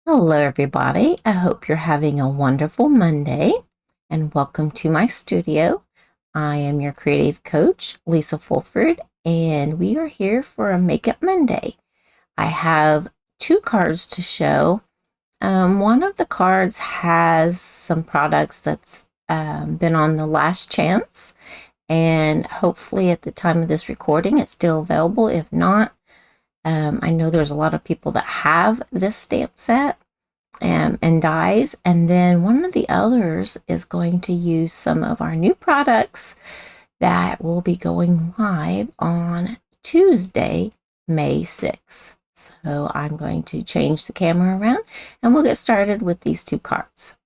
Hello, everybody. I hope you're having a wonderful Monday and welcome to my studio. I am your creative coach, Lisa Fulford, and we are here for a Makeup Monday. I have two cards to show. One of the cards has some products that's been on the last chance, and hopefully at the time of this recording, it's still available. If not, I know there's a lot of people that have this stamp set and dies. And then one of the others is going to use some of our new products that will be going live on Tuesday, May 6th. So I'm going to change the camera around and we'll get started with these two cards.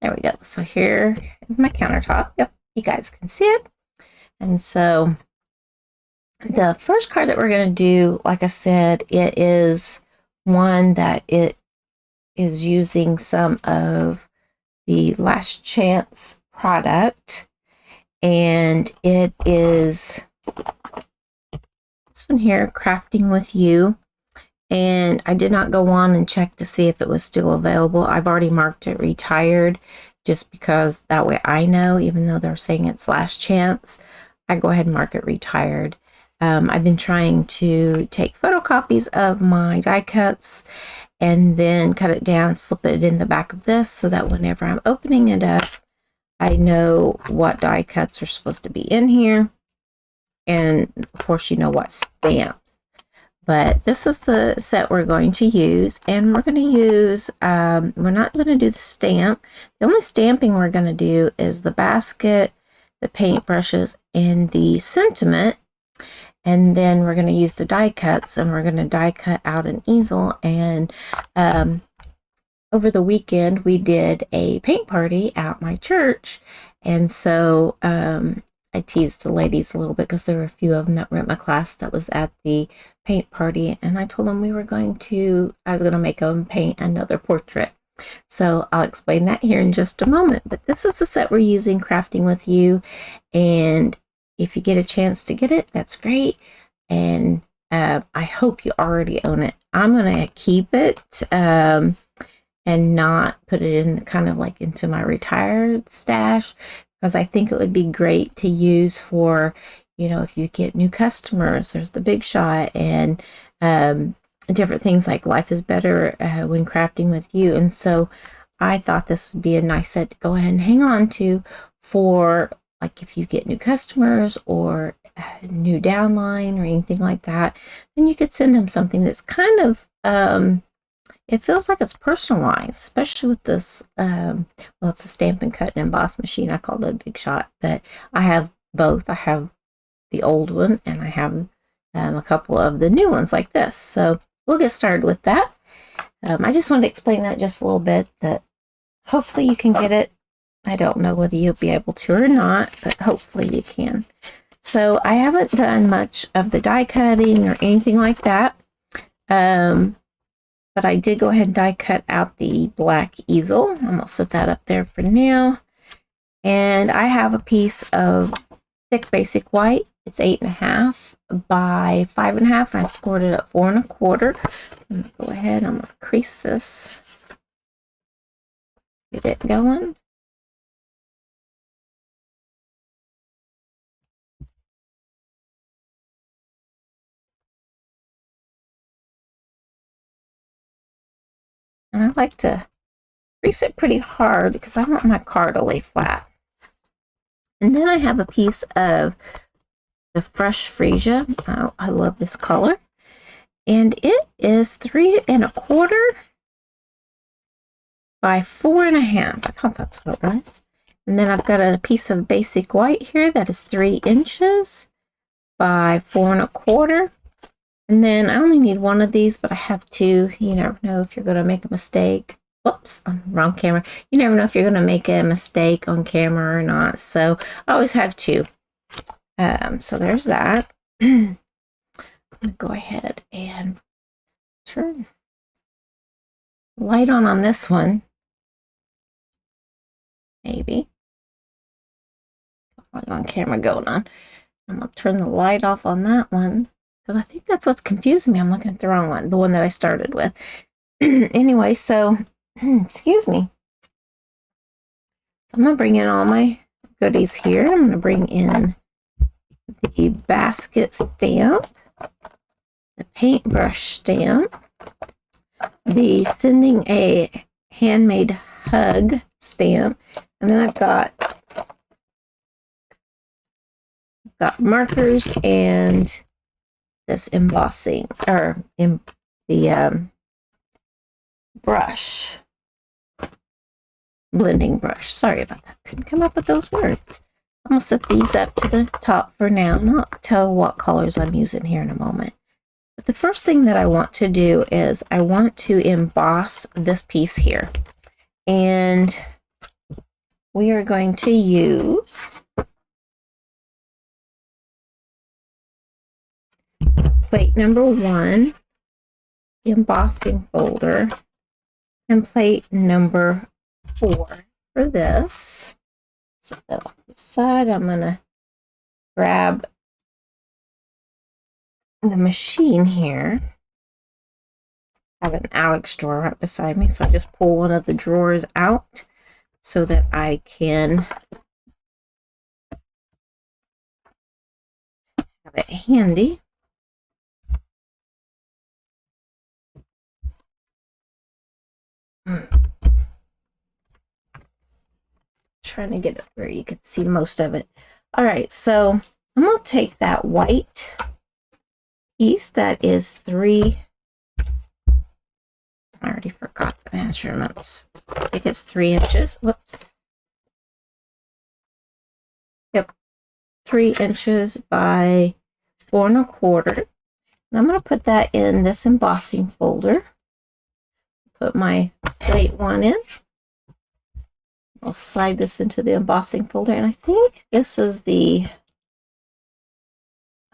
There we go. So here is my countertop. Yep, you guys can see it. And so the first card that we're going to do, like I said, it is one that it is using some of the last chance product, and it is this one here, Crafting with You. And I did not go on and check to see if it was still available. I've already marked it retired just because that way I know, even though they're saying it's last chance, I go ahead and mark it retired. I've been trying to take photocopies of my die cuts and then cut it down, slip it in the back of this so that whenever I'm opening it up, I know what die cuts are supposed to be in here. And of course, you know what stamps. But this is the set we're going to use, and we're going to use, we're not going to do the stamp. The only stamping we're going to do is the basket, the paintbrushes, and the sentiment. And then we're going to use the die cuts, and we're going to die cut out an easel. And over the weekend, we did a paint party at my church. And so I teased the ladies a little bit because there were a few of them that were at my class that was at the paint party. And I told them I was going to make them paint another portrait. So I'll explain that here in just a moment. But this is the set we're using, Crafting with You. And if you get a chance to get it, that's great. And I hope you already own it. I'm going to keep it and not put it in kind of like into my retired stash, because I think it would be great to use for, if you get new customers. There's the Big Shot and different things like Life is Better when Crafting with You. And so I thought this would be a nice set to go ahead and hang on to for, like, if you get new customers or new downline or anything like that, then you could send them something that's kind of it feels like it's personalized, especially with this, well, it's a stamp and cut and emboss machine. I call it a Big Shot, but I have both. I have the old one and I have a couple of the new ones like this. So we'll get started with that. I just wanted to explain that just a little bit, that hopefully you can get it. I don't know whether you'll be able to or not, but hopefully you can. So I haven't done much of the die cutting or anything like that. But I did go ahead and die cut out the black easel. I'm going to set that up there for now. And I have a piece of thick basic white. It's 8.5 by 5.5, and I've scored it at 4.25. I'm going to go ahead, I'm going to crease this. Get it going. And I like to crease it pretty hard because I want my card to lay flat. And then I have a piece of the Fresh Freesia. Oh, I love this color. And it is 3.25 by 4.5. I thought that's what it was. And then I've got a piece of basic white here that is 3 inches by 4.25. And then I only need one of these, but I have two. You never know if you're going to make a mistake. Whoops, wrong camera. You never know if you're going to make a mistake on camera or not. So I always have two. So there's that. I'm going to go ahead and turn the light on this one. Maybe. On camera going on. I'm going to turn the light off on that one because I think that's what's confusing me. I'm looking at the wrong one, the one that I started with. Anyway, so, excuse me. So I'm going to bring in all my goodies here. I'm going to bring in the basket stamp, the paintbrush stamp, the sending a handmade hug stamp, and then I've got markers and this embossing, or the brush, blending brush. Sorry about that. Couldn't come up with those words. I'm going to set these up to the top for now, and I'll tell what colors I'm using here in a moment. But the first thing that I want to do is I want to emboss this piece here. And we are going to use plate number 1, the embossing folder, and plate number 4 for this. Set that off the side. I'm going to grab the machine here. I have an Alex drawer right beside me, so I just pull one of the drawers out so that I can have it handy. Trying to get it where you can see most of it. All right, so I'm going to take that white piece that is 3, I already forgot the measurements. I think it's 3 inches. Whoops. Yep, 3 inches by 4 1/4. And I'm going to put that in this embossing folder. Put my plate 1 in. I'll slide this into the embossing folder, and I think this is the,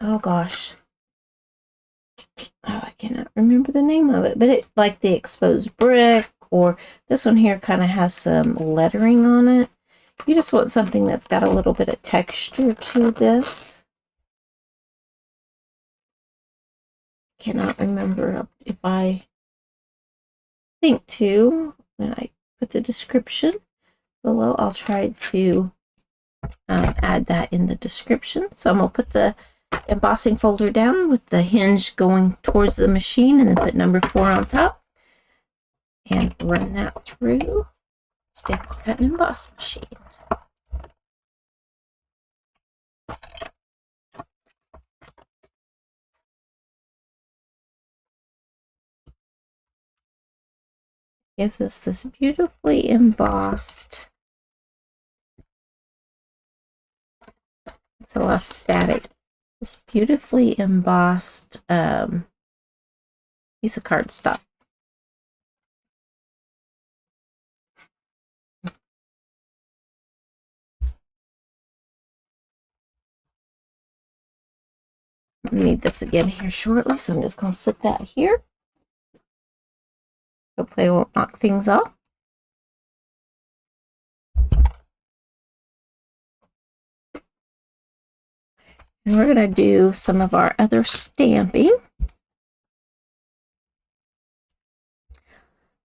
oh gosh, I cannot remember the name of it, but it like the exposed brick, or this one here kind of has some lettering on it. You just want something that's got a little bit of texture to this. Cannot remember if I think to when I put the description below. I'll try to add that in the description. So I'm going to put the embossing folder down with the hinge going towards the machine, and then put number 4 on top and run that through stamp, cut, and emboss machine. Gives us this beautifully embossed, it's a lot static, this beautifully embossed piece of cardstock. I need this again here shortly, so I'm just going to sit that here. Hopefully I won't knock things off. And we're going to do some of our other stamping.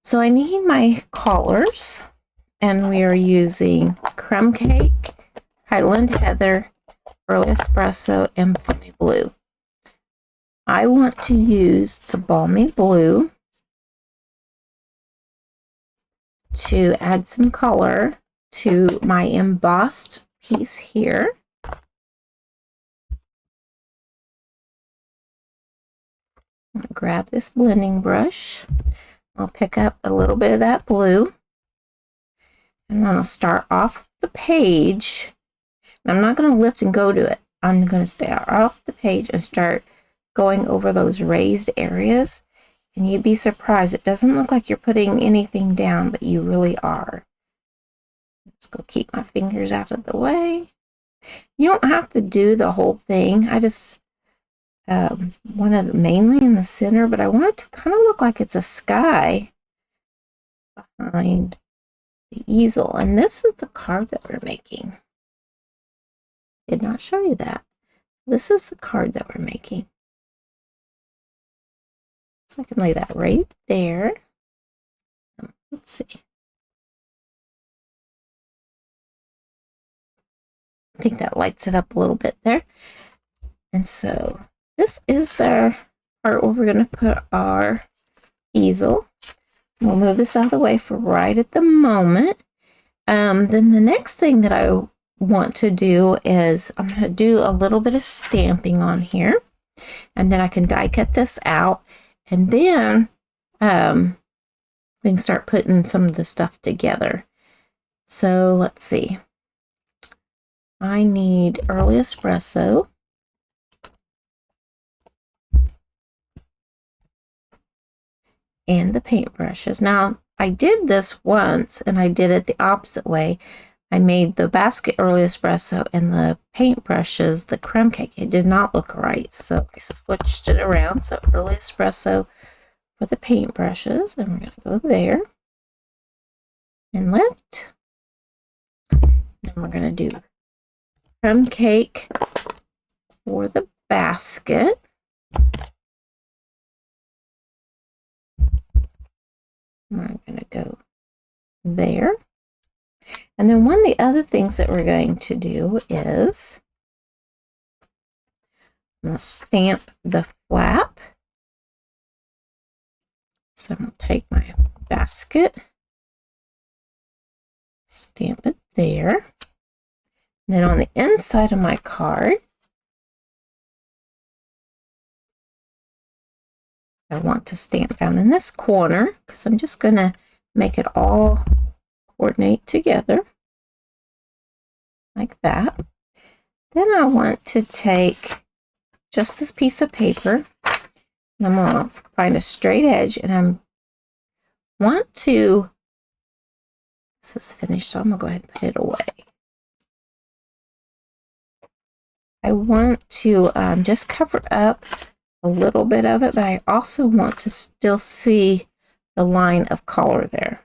So I need my collars, and we are using Crumb Cake, Highland Heather, Early Espresso, and Balmy Blue. I want to use the Balmy Blue to add some color to my embossed piece here. I'm going to grab this blending brush. I'll pick up a little bit of that blue, and I'm going to start off the page. And I'm not going to lift and go to it. I'm going to start off the page and start going over those raised areas. And you'd be surprised. It doesn't look like you're putting anything down, but you really are. Let's go keep my fingers out of the way. You don't have to do the whole thing. I just wanted it mainly in the center, but I want it to kind of look like it's a sky behind the easel. And this is the card that we're making. Did not show you that. This is the card that we're making. So I can lay that right there. Let's see. I think that lights it up a little bit there. And so this is the part where we're going to put our easel. We'll move this out of the way for right at the moment. Then the next thing that I want to do is I'm going to do a little bit of stamping on here. And then I can die cut this out. And then we can start putting some of the stuff together. So let's see. I need early espresso. And the paintbrushes. Now, I did this once and I did it the opposite way. I made the basket early espresso and the paintbrushes the creme cake. It did not look right, so I switched it around. So early espresso for the paintbrushes, and we're going to go there and lift. Then we're going to do creme cake for the basket. I'm going to go there. And then one of the other things that we're going to do is I'm going to stamp the flap. So I'm going to take my basket, stamp it there. And then on the inside of my card, I want to stamp down in this corner because I'm just going to make it all coordinate together like that. Then I want to take just this piece of paper and I'm going to find a straight edge and this is finished, so I'm going to go ahead and put it away. I want to just cover up a little bit of it, but I also want to still see the line of color there.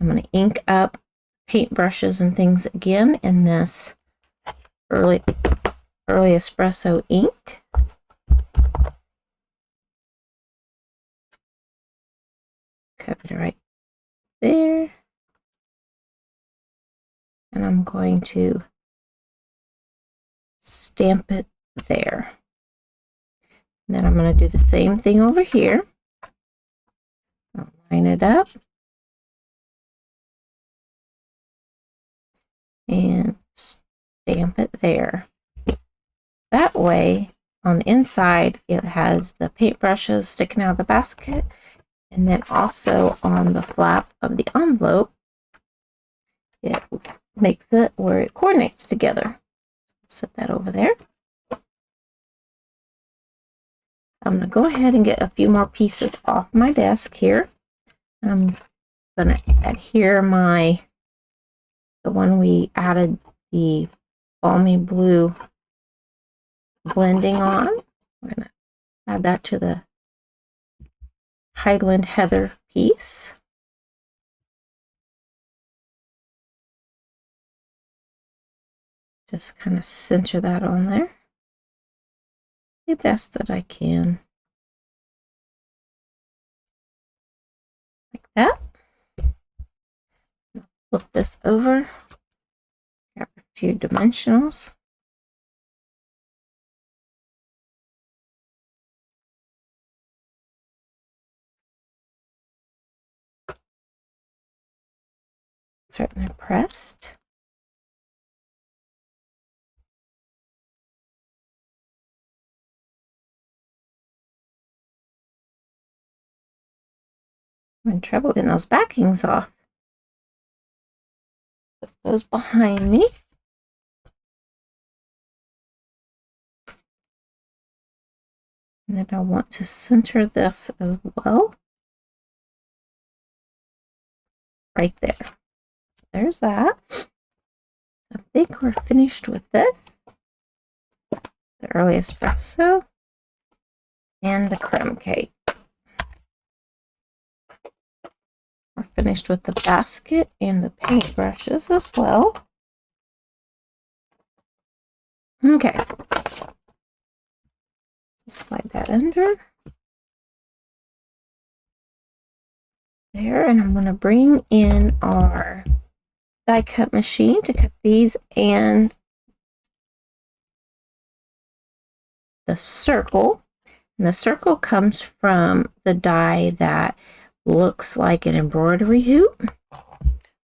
I'm going to ink up paintbrushes and things again in this early espresso ink. Cover it right there. And I'm going to stamp it there. And then I'm going to do the same thing over here. I'll line it up. And stamp it there. That way, on the inside, it has the paintbrushes sticking out of the basket. And then also on the flap of the envelope, it makes it where it coordinates together. Set that over there. I'm going to go ahead and get a few more pieces off my desk here. I'm going to adhere the one we added the balmy blue blending on. I'm going to add that to the Highland Heather piece. Just kind of center that on there the best that I can. Like that. Flip this over. Grab a few dimensionals. Certainly pressed. I'm in trouble getting those backings off. Put those behind me. And then I want to center this as well. Right there. So there's that. I think we're finished with this. The early espresso and the creme cake. We're finished with the basket and the paintbrushes as well. Okay. Just slide that under. there, and I'm going to bring in our die cut machine to cut these and the circle. And the circle comes from the die that looks like an embroidery hoop.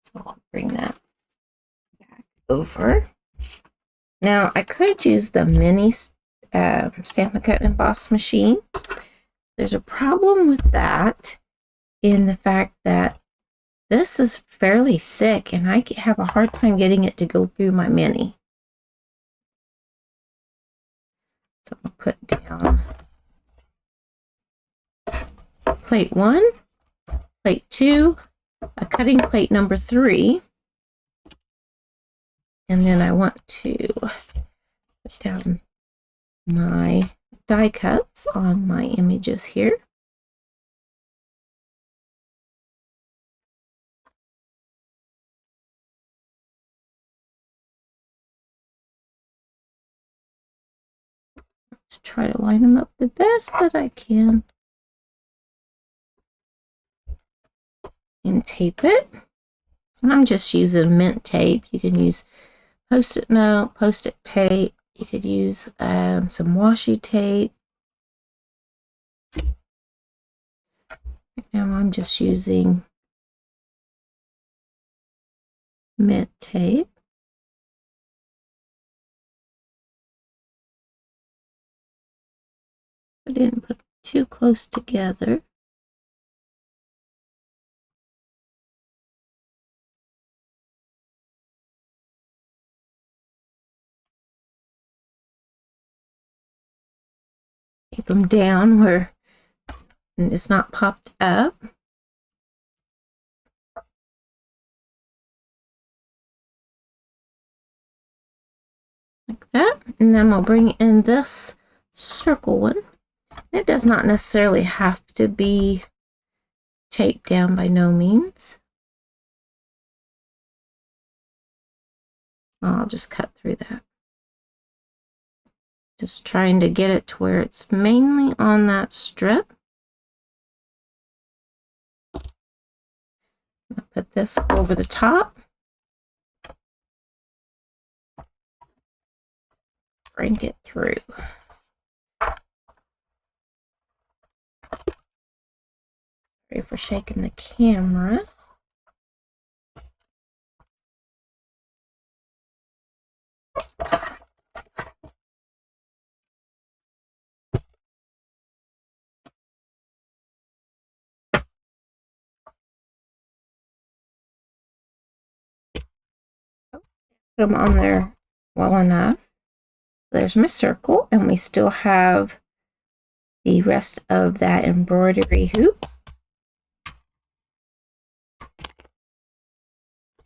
So I'll bring that back over. Now I could use the mini Stampin' Cut and Emboss machine. There's a problem with that in the fact that this is fairly thick and I have a hard time getting it to go through my mini. So I'll put down plate 1, plate 2, a cutting plate number 3, and then I want to put down my die cuts on my images here. Let's try to line them up the best that I can. And tape it. And I'm just using mint tape. You can use post-it note, post-it tape. You could use some washi tape. Right now I'm just using mint tape. I didn't put them too close together. Keep them down where it's not popped up. Like that. And then we'll bring in this circle one. It does not necessarily have to be taped down, by no means. I'll just cut through that. Just trying to get it to where it's mainly on that strip. I'll put this over the top. Bring it through. Sorry for shaking the camera. Put them on there well enough. There's my circle, and we still have the rest of that embroidery hoop.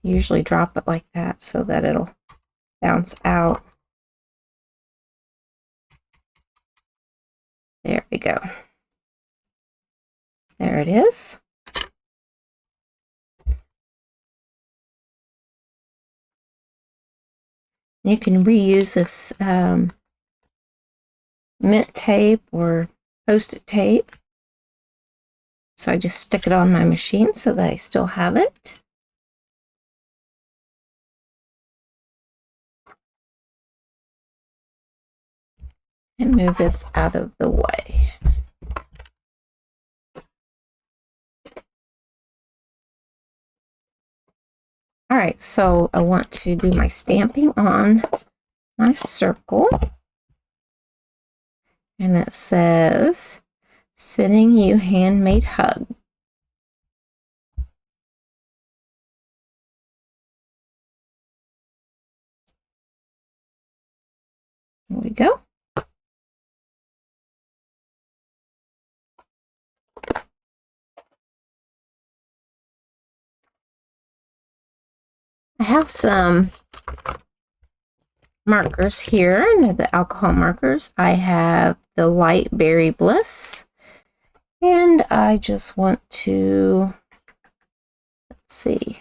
Usually drop it like that so that it'll bounce out. There we go. There it is. You can reuse this mint tape or post-it tape. So I just stick it on my machine so that I still have it. And move this out of the way. All right, so I want to do my stamping on my circle. And it says, sending you handmade hug. Here we go. I have some markers here, and they're the alcohol markers. I have the light berry bliss, and I just want to, let's see,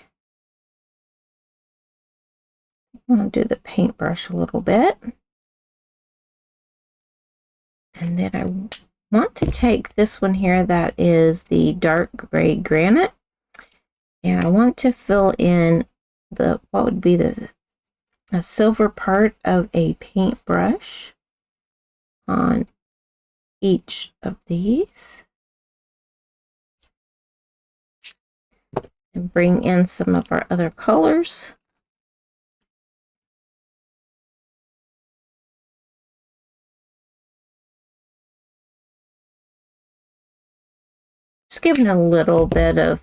I want to do the paintbrush a little bit, and then I want to take this one here that is the dark gray granite, And I want to fill in what would be the silver part of a paintbrush on each of these. And bring in some of our other colors. Just giving a little bit of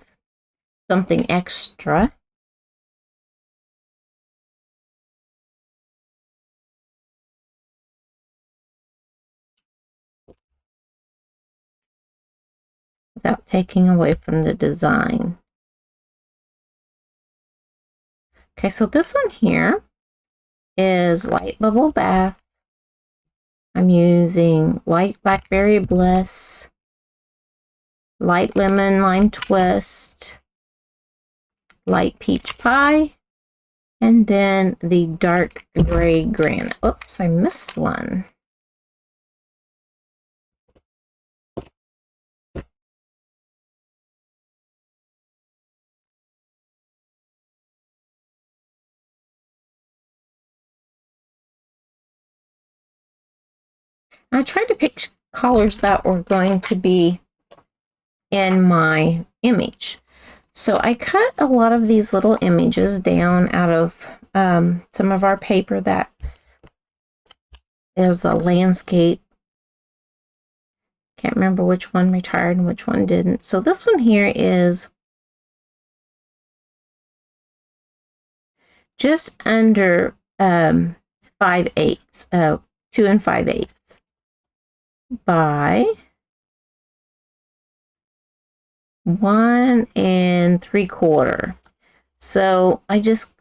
something extra. Without taking away from the design. Okay, so this one here is Light Bubble Bath. I'm using Light Blackberry Bliss, Light Lemon Lime Twist, Light Peach Pie, and then the Dark Gray Granite. Oops, I missed one. I tried to pick colors that were going to be in my image. So I cut a lot of these little images down out of some of our paper that is a landscape. Can't remember which one retired and which one didn't. So this one here is just under 5/8, 2 5/8 by 1 3/4. So I just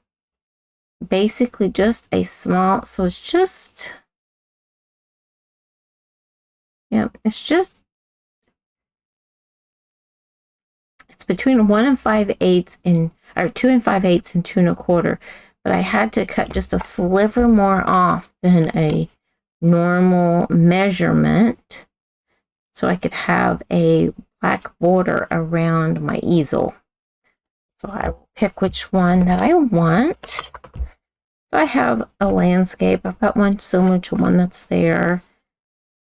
basically just a small, so it's just, yeah, it's between 1 5/8 and, or 2 5/8 and 2 1/4. But I had to cut just a sliver more off than a normal measurement so I could have a black border around my easel. So I will pick which one that I want. So I have a landscape. I've got one similar to one that's there.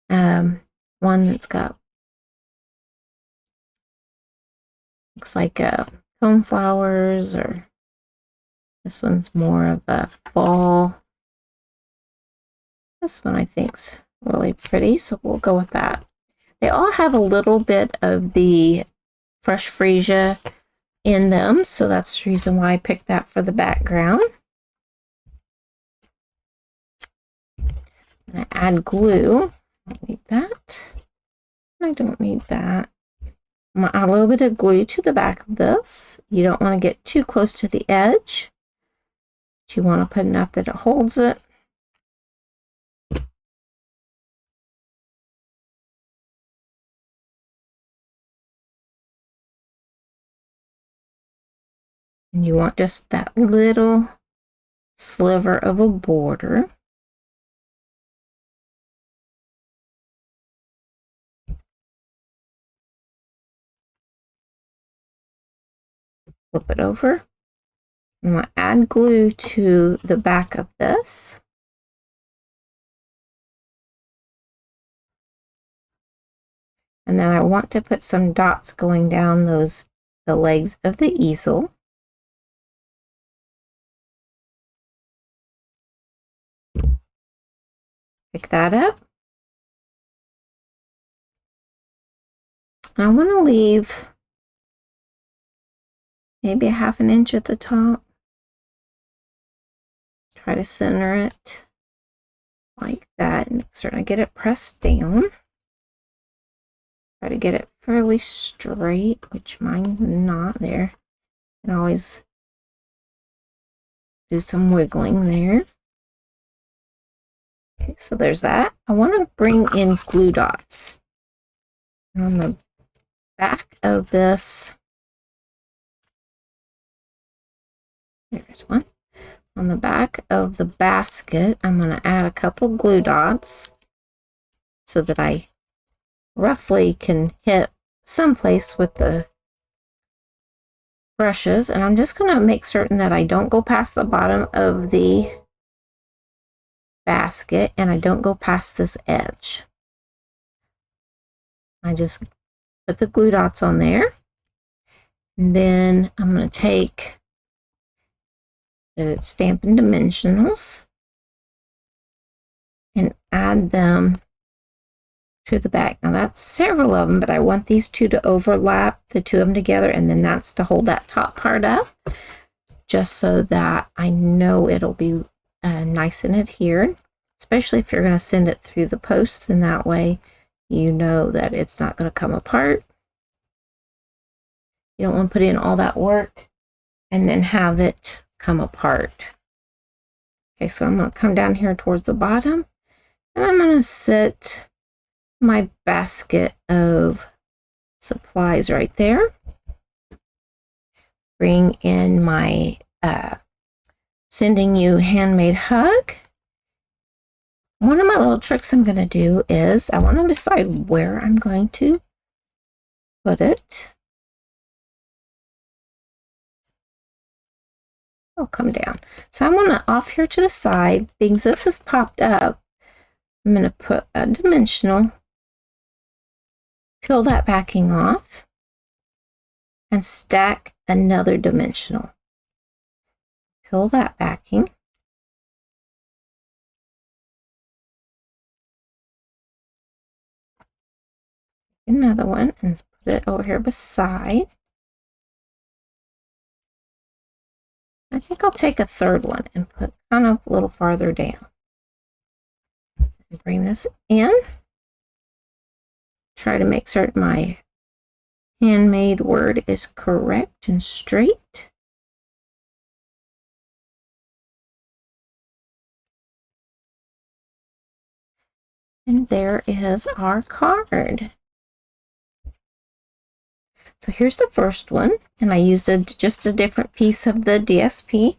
One that's got, looks like cone flowers, or this one's more of a fall. This one I think's really pretty, so we'll go with that. They all have a little bit of the fresh freesia in them, so that's the reason why I picked that for the background. And I add glue. I don't need that. I don't need that. I'm gonna add a little bit of glue to the back of this. You don't want to get too close to the edge, but you want to put enough that it holds it. And you want just that little sliver of a border. Flip it over. I'm going to add glue to the back of this. And then I want to put some dots going down the legs of the easel. Pick that up. And I want to leave maybe a 1/2 inch at the top. Try to center it like that and make certain I get it pressed down. Try to get it fairly straight, which mine's not there. And always do some wiggling there. Okay, so there's that. I want to bring in glue dots. And on the back of this, there's one. On the back of the basket, I'm going to add a couple glue dots so that I roughly can hit someplace with the brushes, and I'm just going to make certain that I don't go past the bottom of the basket and I don't go past this edge. I just put the glue dots on there, and then I'm going to take the Stampin' Dimensionals and add them to the back. Now that's several of them, but I want these two to overlap, the two of them together, and then that's to hold that top part up, just so that I know it'll be nice and adhered, especially if you're going to send it through the post, and that way you know that it's not going to come apart. You don't want to put in all that work and then have it come apart. Okay, so I'm going to come down here towards the bottom, and I'm going to set my basket of supplies right there. Bring in my sending you handmade hug. One of my little tricks I'm going to do is I want to decide where I'm going to put it. I'll come down. So I'm going to off here to the side, because this has popped up. I'm going to put a dimensional, peel that backing off, and stack another dimensional. Peel that backing. Another one and put it over here beside. I think I'll take a third one and put kind of a little farther down. And bring this in. Try to make certain my handmade word is correct and straight. And there is our card. So here's the first one, and I used just a different piece of the DSP.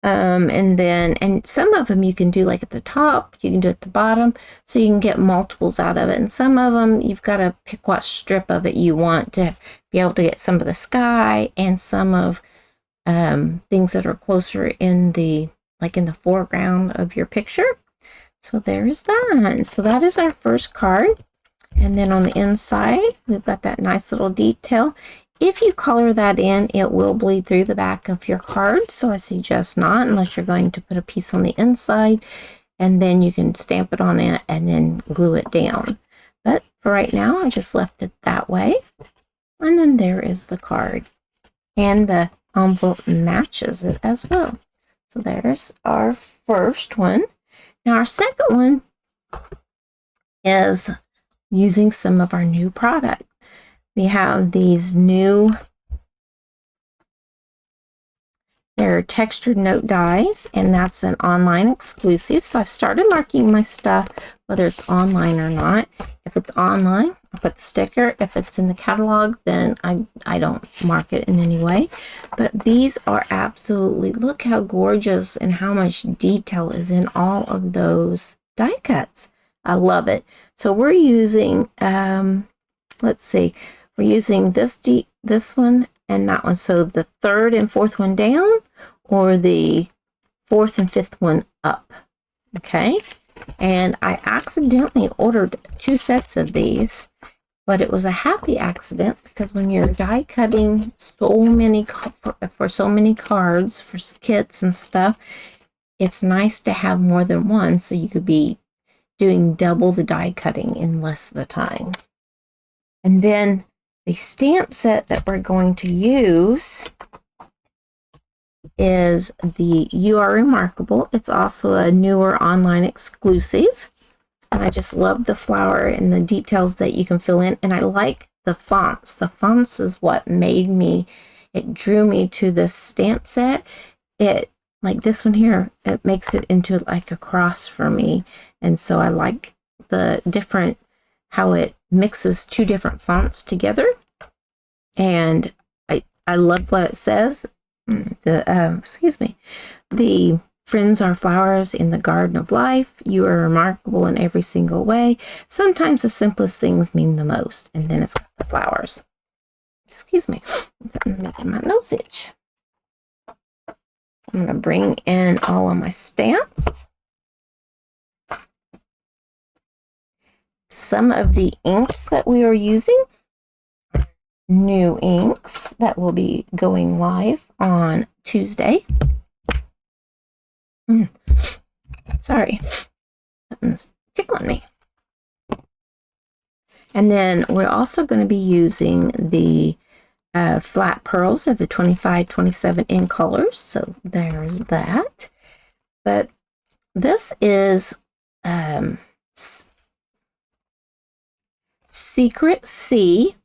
And some of them you can do like at the top, you can do at the bottom, so you can get multiples out of it. And some of them you've got to pick what strip of it you want to be able to get some of the sky and some of things that are closer in the foreground of your picture. So there's that. So that is our first card. And then on the inside, we've got that nice little detail. If you color that in, it will bleed through the back of your card, so I suggest not, unless you're going to put a piece on the inside, and then you can stamp it on it and then glue it down. But for right now, I just left it that way. And then there is the card. And the envelope matches it as well. So there's our first one. Now our second one is using some of our new product. We have these new, they're textured note dies, and that's an online exclusive. So I've started marking my stuff, whether it's online or not. If it's online, I put the sticker. If it's in the catalog, then I don't mark it in any way. But these are absolutely, look how gorgeous and how much detail is in all of those die cuts. I love it. So we're using, let's see, we're using this one and that one. So the third and fourth one down, or the fourth and fifth one up. Okay. And I accidentally ordered 2 sets of these, but it was a happy accident, because when you're die cutting so many for so many cards for kits and stuff, it's nice to have more than one, so you could be doing double the die cutting in less of the time. And then the stamp set that we're going to use is the You Are Remarkable. It's also a newer online exclusive. And I just love the flower and the details that you can fill in. And I like the fonts. The fonts is what made me, it drew me to this stamp set. It, like this one here, it makes it into like a cross for me. And so I like the different, how it mixes 2 different fonts together. And I love what it says. Excuse me. The friends are flowers in the garden of life. You are remarkable in every single way. Sometimes the simplest things mean the most. And then it's got the flowers. Excuse me, I'm making my nose itch. I'm going to bring in all of my stamps. Some of the inks that we are using, new inks that will be going live on Tuesday. Sorry, something's tickling me. And then we're also going to be using the flat pearls of the 25-27 in colors. So there's that. But this is Secret C.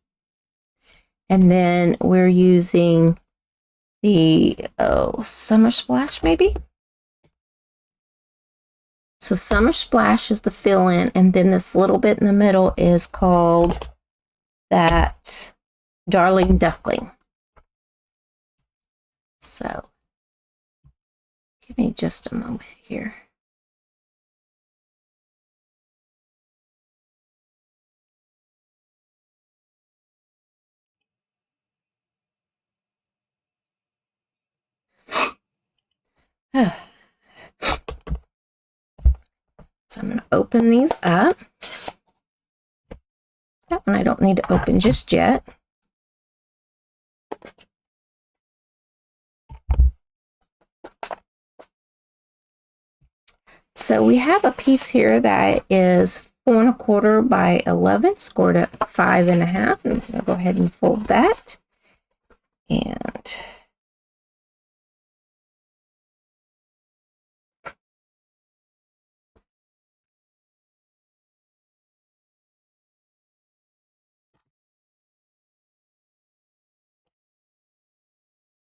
And then we're using the Summer Splash, maybe. So Summer Splash is the fill-in, and then this little bit in the middle is called that Darling Duckling. So give me just a moment here. So I'm going to open these up. That one I don't need to open just yet. So we have a piece here that is 4 1/4 by 11, scored at 5 1/2. I'm going to go ahead and fold that. And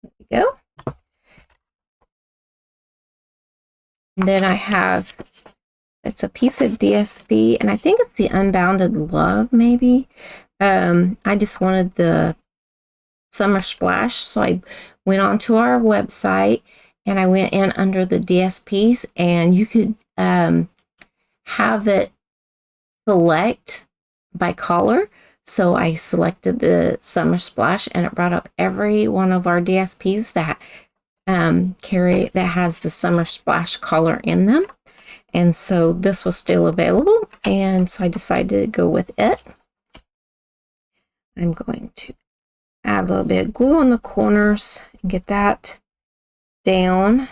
there we go. And then I have, it's a piece of DSP, and I think it's the Unbounded Love, maybe. I just wanted the Summer Splash, so I went onto our website and I went in under the DSPs, and you could have it select by color. So I selected the Summer Splash, and it brought up every one of our DSPs that that has the Summer Splash color in them. And so this was still available, and so I decided to go with it. I'm going to add a little bit of glue on the corners and get that down.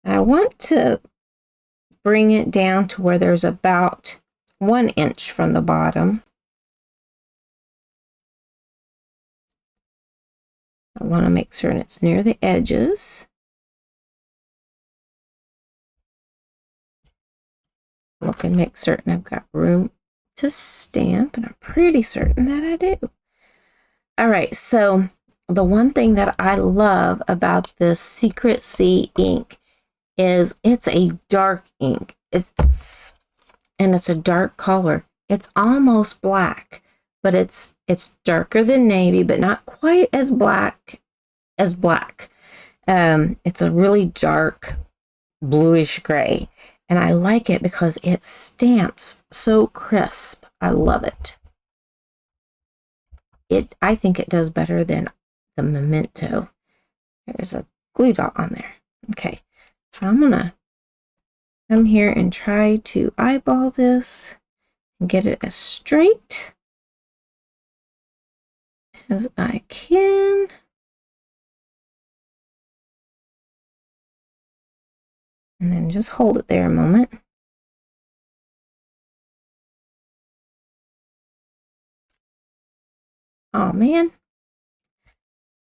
And I want to bring it down to where there's about 1 inch from the bottom. I want to make sure it's near the edges. Look and make certain I've got room to stamp, and I'm pretty certain that I do. All right, so the one thing that I love about this Secret C ink is it's a dark ink. It's a dark color. It's almost black, but it's darker than navy, but not quite as black as black. It's a really dark bluish gray, and I like it because it stamps so crisp. I love it. I think it does better than the Memento. There's a glue dot on there. Okay, so I'm gonna come here and try to eyeball this and get it as straight as I can. And then just hold it there a moment. Oh man,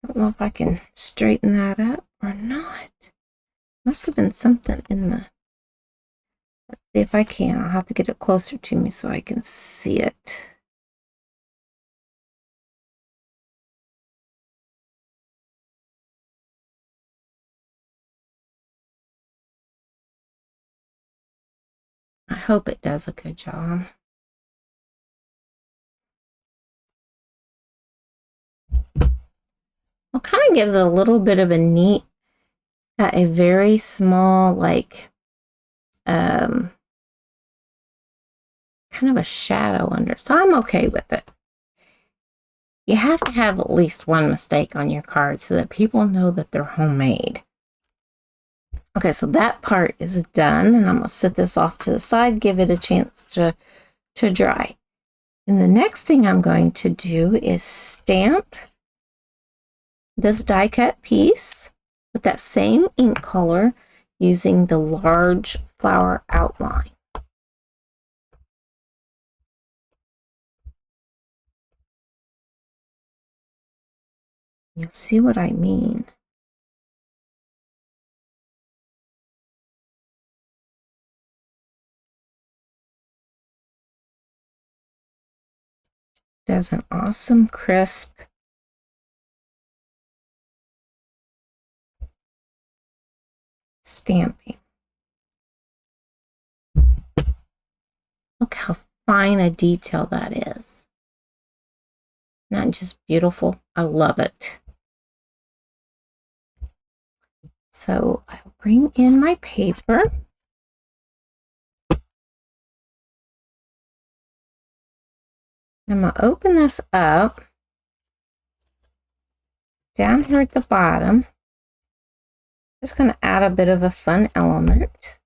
I don't know if I can straighten that up or not. Must have been something in the, let's see if I can. I'll have to get it closer to me so I can see it. I hope it does a good job. Well, kind of gives a little bit of a neat, a very small, like, kind of a shadow under, so I'm okay with it. You have to have at least one mistake on your card so that people know that they're homemade. Okay, so that part is done, and I'm going to set this off to the side, give it a chance to dry. And the next thing I'm going to do is stamp this die cut piece with that same ink color using the large flower outline. You'll see what I mean. Does an awesome crisp stamping. Look how fine a detail that is. Not just beautiful, I love it. So I'll bring in my paper. I'm going to open this up. Down here at the bottom, just going to add a bit of a fun element.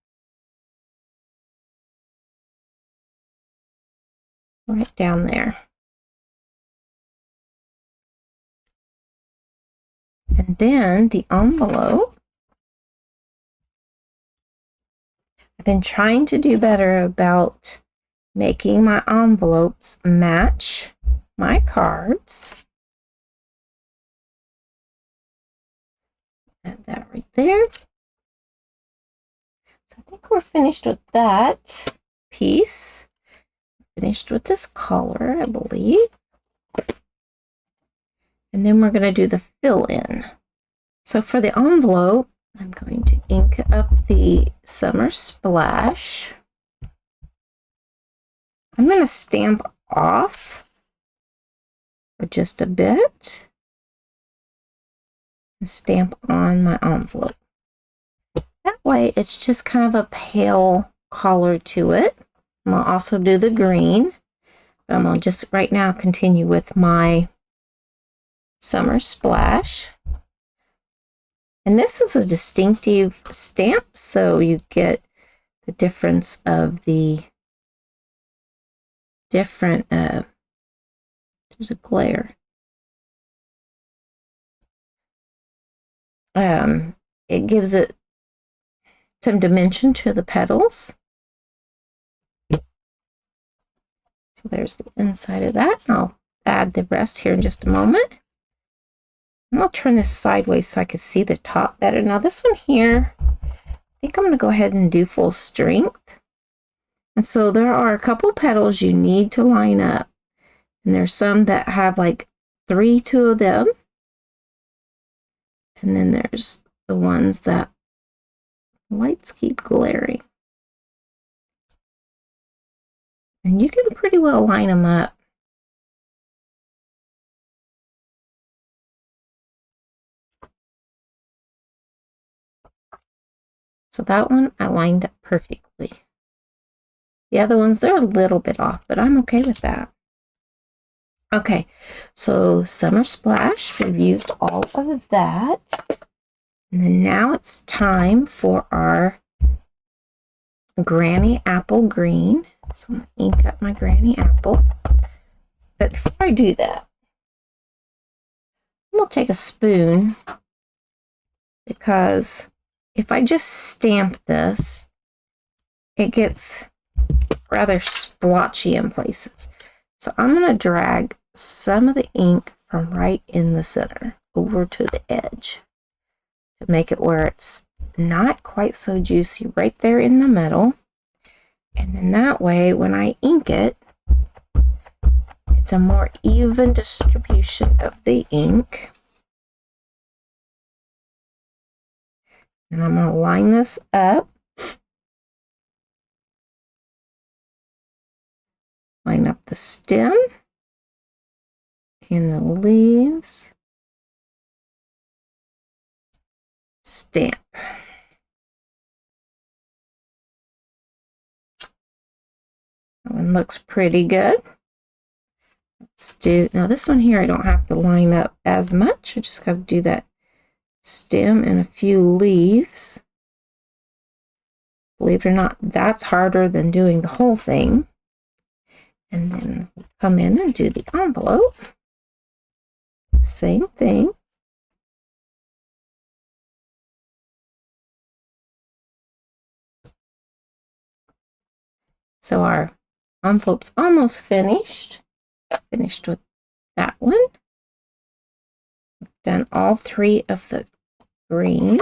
Right down there. And then the envelope. I've been trying to do better about making my envelopes match my cards. Add that right there. So I think we're finished with that piece. Finished with this color, I believe. And then we're going to do the fill-in. So for the envelope, I'm going to ink up the Summer Splash. I'm going to stamp off for just a bit and stamp on my envelope. That way it's just kind of a pale color to it. I'm going to also do the green, but I'm going to just right now continue with my Summer Splash. And this is a distinctive stamp, so you get the difference of the different, there's a glare. It gives it some dimension to the petals. So there's the inside of that. I'll add the rest here in just a moment. And I'll turn this sideways so I can see the top better. Now this one here, I think I'm going to go ahead and do full strength. And so there are a couple petals you need to line up. And there's some that have like 2 of them. And then there's the ones that lights keep glaring. And you can pretty well line them up. So that one I lined up perfectly. The other ones, they're a little bit off, but I'm okay with that. Okay, so Summer Splash, we've used all of that. And then now it's time for our Granny Apple Green. So I'm going to ink up my Granny Apple. But before I do that, I'm going to take a spoon, because if I just stamp this, it gets rather splotchy in places. So I'm going to drag some of the ink from right in the center over to the edge to make it where it's not quite so juicy right there in the middle. And then that way, when I ink it, it's a more even distribution of the ink. And I'm going to line this up. Line up the stem and the leaves. Stamp. That one looks pretty good. Let's do, now this one here, I don't have to line up as much. I just got to do that stem and a few leaves. Believe it or not, that's harder than doing the whole thing. And then come in and do the envelope. Same thing. So our envelope's almost finished. Finished with that one. We've done all three of the green.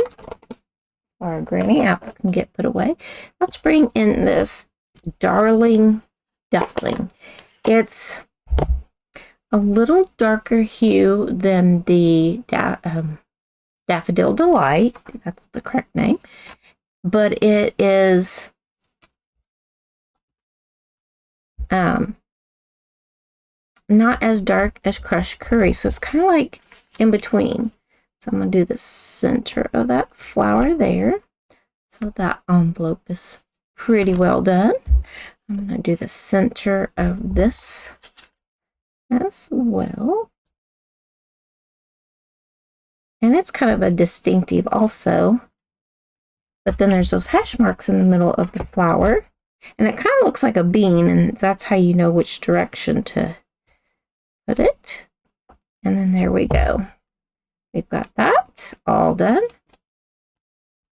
Our granny apple can get put away. Let's bring in this darling duckling. It's a little darker hue than the Daffodil Delight. That's the correct name. But it is not as dark as crushed curry. So it's kind of like in between. So I'm going to do the center of that flower there. So that envelope is pretty well done. I'm going to do the center of this as well. And it's kind of a distinctive also. But then there's those hash marks in the middle of the flower. And it kind of looks like a bean, and that's how you know which direction to put it. And then there we go. We've got that all done.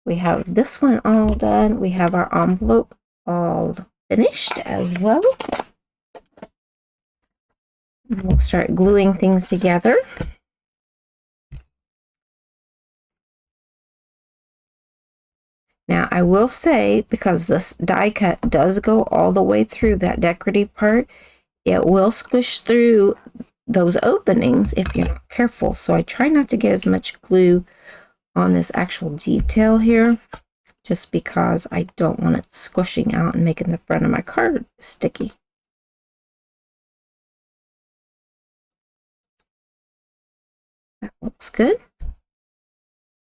We have this one all done. We have our envelope all finished as well. And we'll start gluing things together. Now, I will say, because this die cut does go all the way through that decorative part, it will squish through those openings if you're not careful. So I try not to get as much glue on this actual detail here, just because I don't want it squishing out and making the front of my card sticky. That looks good.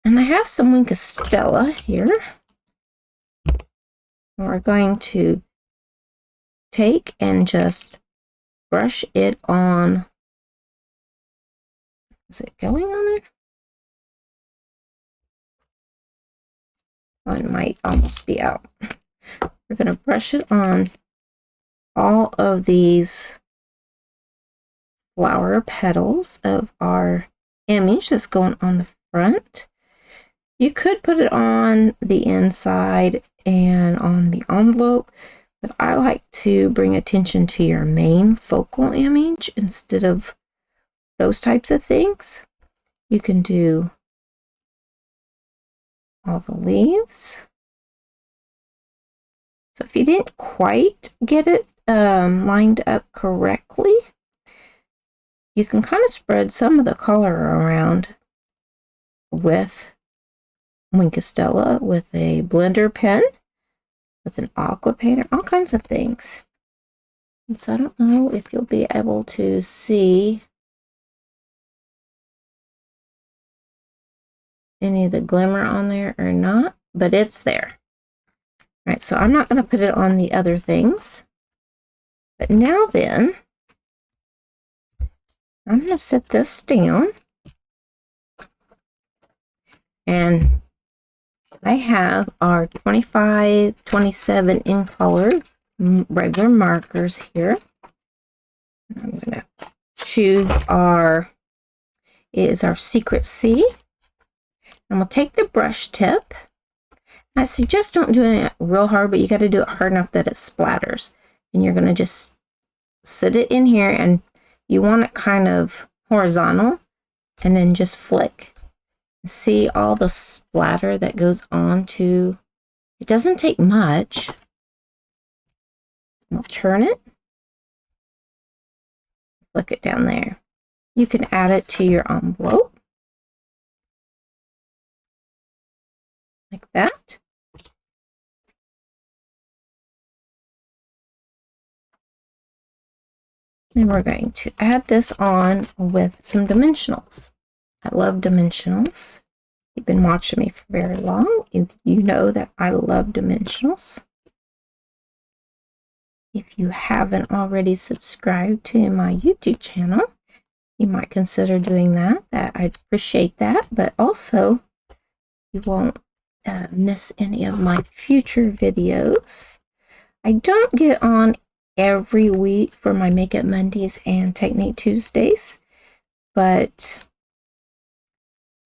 And I have some Wink of Stella here. We're going to take and just brush it on. Is it going on there? Oh, it might almost be out. We're going to brush it on all of these flower petals of our image that's going on the front. You could put it on the inside and on the envelope, but I like to bring attention to your main focal image instead of those types of things. You can do all the leaves. So if you didn't quite get it lined up correctly, you can kind of spread some of the color around with Wink of Stella, with a blender pen, with an aqua painter, all kinds of things. And so I don't know if you'll be able to see any of the glimmer on there or not, but it's there. All right, so I'm not going to put it on the other things. But now then, I'm going to set this down. And I have our 25, 27 in color regular markers here. I'm going to choose our Secret C. And we'll take the brush tip. I suggest don't do it real hard, but you got to do it hard enough that it splatters. And you're going to just sit it in here, and you want it kind of horizontal, and then just flick. See all the splatter that goes on to, it doesn't take much. I'll turn it, flick it down there. You can add it to your envelope like that. Then we're going to add this on with some dimensionals. I love dimensionals. You've been watching me for very long, and you know that I love dimensionals. if you haven't already subscribed to my YouTube channel, you might consider doing that. I'd appreciate that, but also you won't miss any of my future videos. I don't get on every week for my Makeup Mondays and Technique Tuesdays, but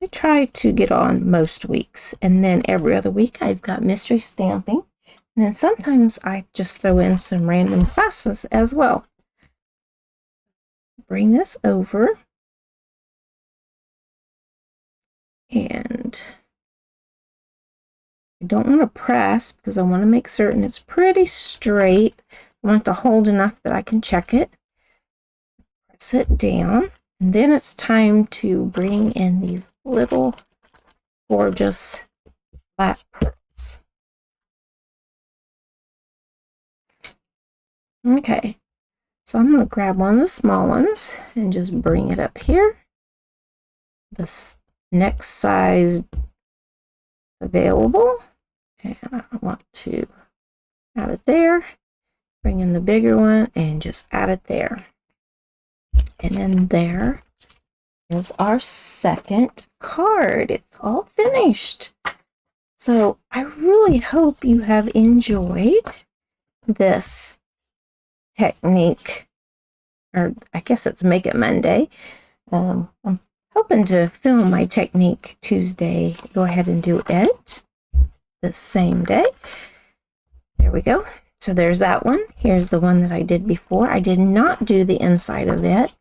I try to get on most weeks. And then every other week I've got mystery stamping. And then sometimes I just throw in some random classes as well. Bring this over. And I don't want to press because I want to make certain it's pretty straight. I want it to hold enough that I can check it. Press it down. And then it's time to bring in these little gorgeous flat pearls. Okay, so I'm going to grab one of the small ones and just bring it up here. This next size available. And I want to add it there. Bring in the bigger one and just add it there. And then there is our second card. It's all finished. So I really hope you have enjoyed this technique, or I guess it's Make It Monday. I'm hoping to film my Technique Tuesday. Go ahead and do it the same day. There we go. So there's that one. Here's the one that I did before. I did not do the inside of it,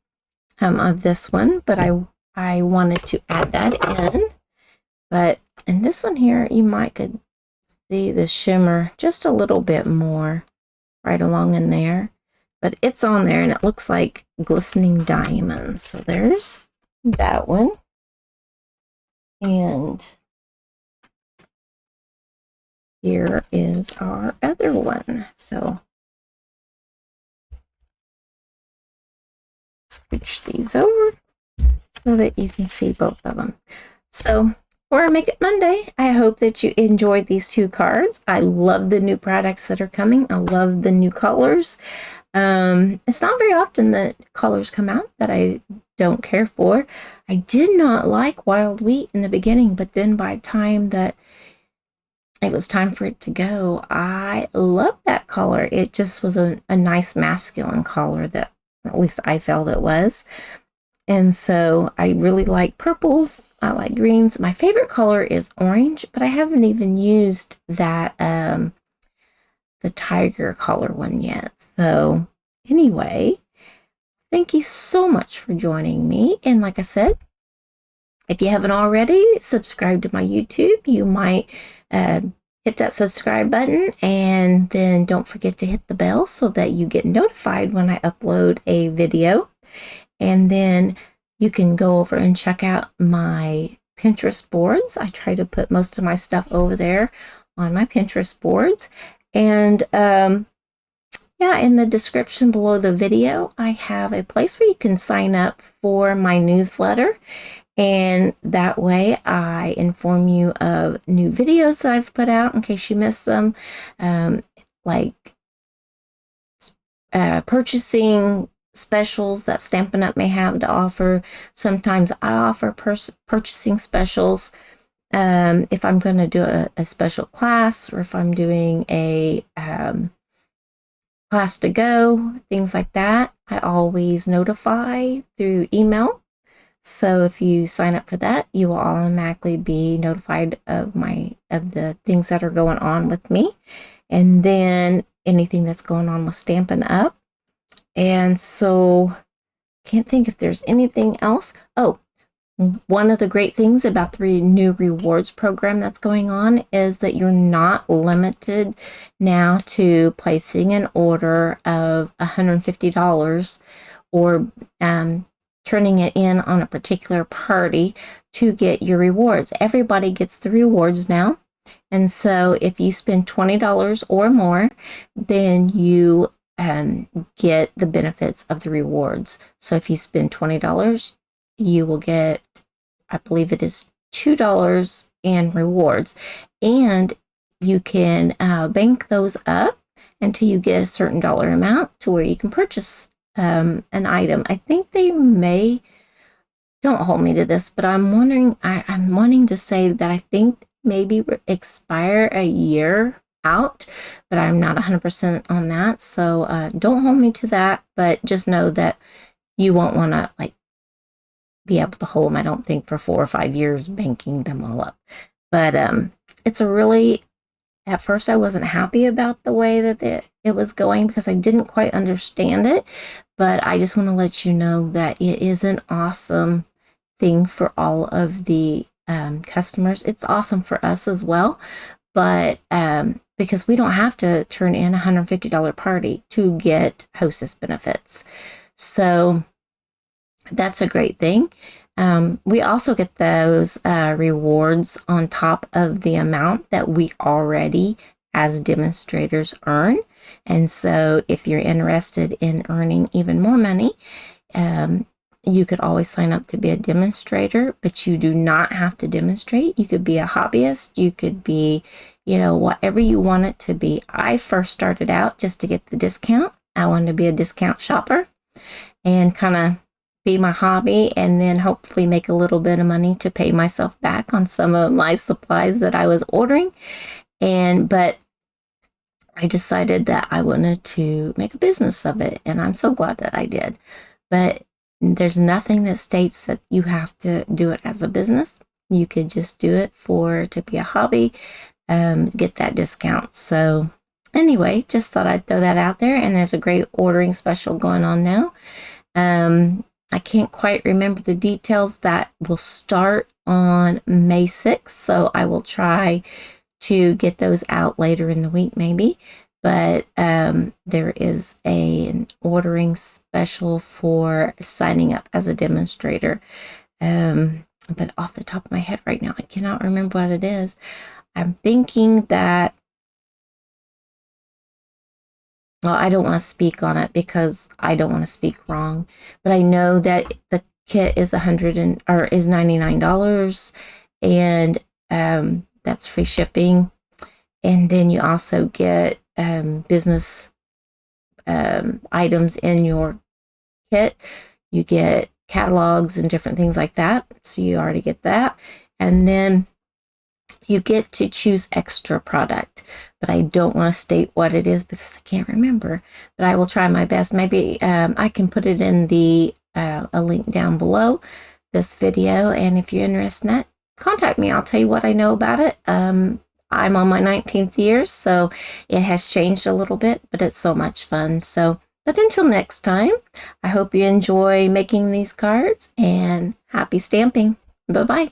of this one, but I wanted to add that in. But in this one here, you might could see the shimmer just a little bit more right along in there. But it's on there and it looks like glistening diamonds. So there's that one. And here is our other one. So scooch these over so that you can see both of them. So for Make It Monday, I hope that you enjoyed these two cards. I love the new products that are coming. I love the new colors. It's not very often that colors come out that I don't care for. I did not like Wild Wheat in the beginning, but then by the time that it was time for it to go, I loved that color. It just was a nice masculine color, that at least I felt it was. And so I really like purples. I like greens. My favorite color is orange, but I haven't even used that the tiger color one yet. So anyway, thank you so much for joining me. And like I said, if you haven't already subscribed to my YouTube, you might hit that subscribe button, and then don't forget to hit the bell so that you get notified when I upload a video. And then you can go over and check out my Pinterest boards. I try to put most of my stuff over there on my Pinterest boards. And yeah, in the description below the video, I have a place where you can sign up for my newsletter. And that way I inform you of new videos that I've put out in case you missed them, like purchasing specials that Stampin' Up! May have to offer. Sometimes I offer purchasing specials if I'm going to do a special class, or if I'm doing a class to go, things like that. I always notify through email. So if you sign up for that, you will automatically be notified of the things that are going on with me, and then anything that's going on with Stampin' Up. And so can't think if there's anything else. Oh, one of the great things about the new rewards program that's going on is that you're not limited now to placing an order of $150 or turning it in on a particular party to get your rewards. Everybody gets the rewards now. And so if you spend $20 or more, then you get the benefits of the rewards. So if you spend $20, you will get, I believe it is $2 in rewards. And you can bank those up until you get a certain dollar amount to where you can purchase an item. I think they may, don't hold me to this, but I'm wondering, I'm wanting to say that I think maybe expire a year out, but I'm not 100% on that. So don't hold me to that, but just know that you won't want to like be able to hold them, I don't think, for 4 or 5 years, banking them all up. But it's a really, at first I wasn't happy about the way that it was going because I didn't quite understand it. But I just want to let you know that it is an awesome thing for all of the customers. It's awesome for us as well, but because we don't have to turn in a $150 party to get hostess benefits. So that's a great thing. We also get those rewards on top of the amount that we already as demonstrators earn. And so if you're interested in earning even more money, you could always sign up to be a demonstrator, but you do not have to demonstrate. You could be a hobbyist. You could be, whatever you want it to be. I first started out just to get the discount. I wanted to be a discount shopper and kind of be my hobby, and then hopefully make a little bit of money to pay myself back on some of my supplies that I was ordering. But I decided that I wanted to make a business of it, and I'm so glad that I did. But there's nothing that states that you have to do it as a business. You could just do it to be a hobby, get that discount. So anyway, just thought I'd throw that out there. And there's a great ordering special going on now. I can't quite remember the details. That will start on May 6th. So I will try to get those out later in the week, maybe. But there is an ordering special for signing up as a demonstrator. But off the top of my head right now, I cannot remember what it is. I'm thinking that, well, I don't want to speak on it because I don't want to speak wrong, but I know that the kit is $99, and that's free shipping. And then you also get business items in your kit. You get catalogs and different things like that. So you already get that. And then you get to choose extra product, but I don't want to state what it is because I can't remember, but I will try my best. Maybe I can put it in a link down below this video. And if you're interested in that, contact me. I'll tell you what I know about it. I'm on my 19th year, so it has changed a little bit, but it's so much fun. So, but until next time, I hope you enjoy making these cards, and happy stamping. Bye-bye.